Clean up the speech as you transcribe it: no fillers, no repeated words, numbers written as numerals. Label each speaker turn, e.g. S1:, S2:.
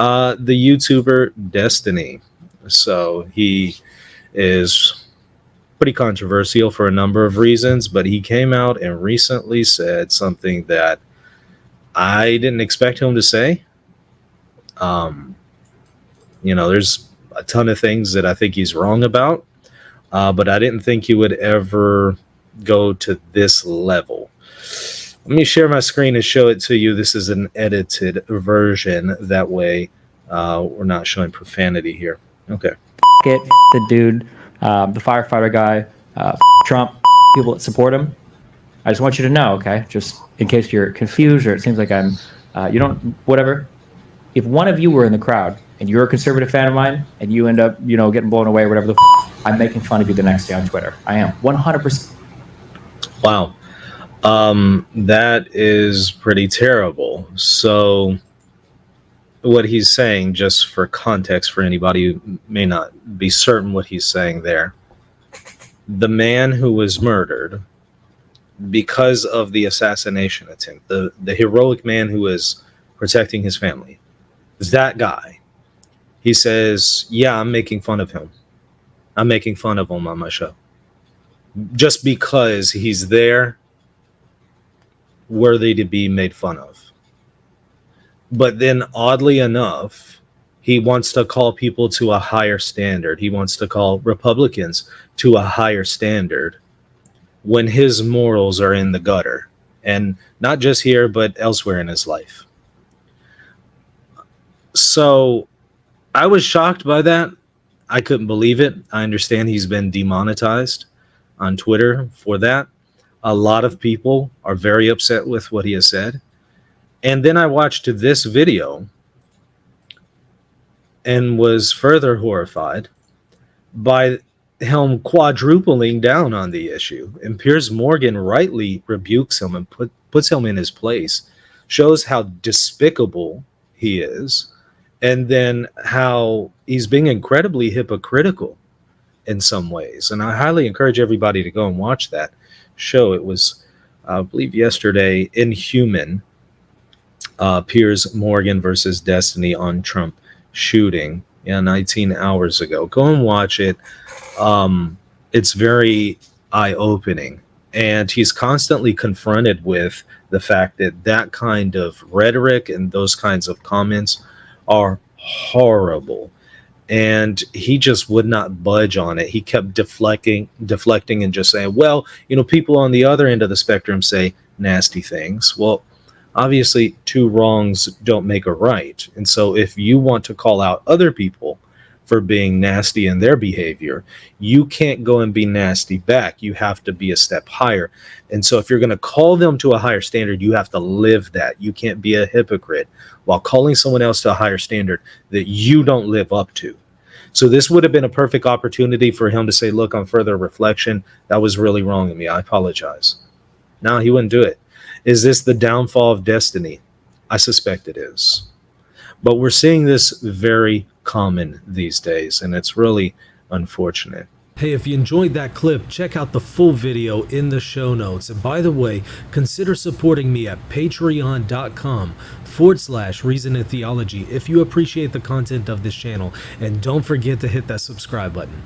S1: The YouTuber Destiny. So he is pretty controversial for a number of reasons, but he came out and recently said something that I didn't expect him to say. Um, there's a ton of things that I think he's wrong about, but I didn't think he would ever go to this level. Let me share my screen and show it to you. This is an edited version. That way, we're not showing profanity here. Okay.
S2: It, the dude, the firefighter guy, Trump, people that support him. I just want you to know, okay? Just in case you're confused or it seems like I'm, you don't, whatever. If one of you were in the crowd and you're a conservative fan of mine and you end up, getting blown away or whatever I'm making fun of you the next day on Twitter. I am 100%.
S1: Wow. That is pretty terrible. So what he's saying, just for context for anybody who may not be certain what he's saying there, the man who was murdered because of the assassination attempt, the heroic man who was protecting his family, that guy, he says, yeah, I'm making fun of him. I'm making fun of him on my show. Just because he's there, worthy to be made fun of. But then, oddly enough, he wants to call people to a higher standard. He wants to call Republicans to a higher standard when his morals are in the gutter. And not just here, but elsewhere in his life. So I was shocked by that. I couldn't believe it. I understand he's been demonetized on Twitter for that. A lot of people are very upset with what he has said. And then I watched this video and was further horrified by him quadrupling down on the issue. And Piers Morgan rightly rebukes him and puts him in his place, shows how despicable he is, and then how he's being incredibly hypocritical in some ways. And I highly encourage everybody to go and watch that show. It was, I believe, yesterday, Inhuman, Piers Morgan versus Destiny on Trump shooting, 19 hours ago. Go and watch it. It's very eye-opening. And he's constantly confronted with the fact that that kind of rhetoric and those kinds of comments are horrible. And he just would not budge on it. He kept deflecting and just saying, well, people on the other end of the spectrum say nasty things. Well, obviously, two wrongs don't make a right. And so if you want to call out other people for being nasty in their behavior, you can't go and be nasty back. You have to be a step higher. And so if you're going to call them to a higher standard, you have to live that. You can't be a hypocrite while calling someone else to a higher standard that you don't live up to. So this would have been a perfect opportunity for him to say, look, on further reflection, that was really wrong of me. I apologize. No, he wouldn't do it. Is this the downfall of Destiny? I suspect it is. But we're seeing this very common these days, and it's really unfortunate.
S3: Hey, if you enjoyed that clip, check out the full video in the show notes. And by the way, consider supporting me at patreon.com/Reason and Theology if you appreciate the content of this channel. And don't forget to hit that subscribe button.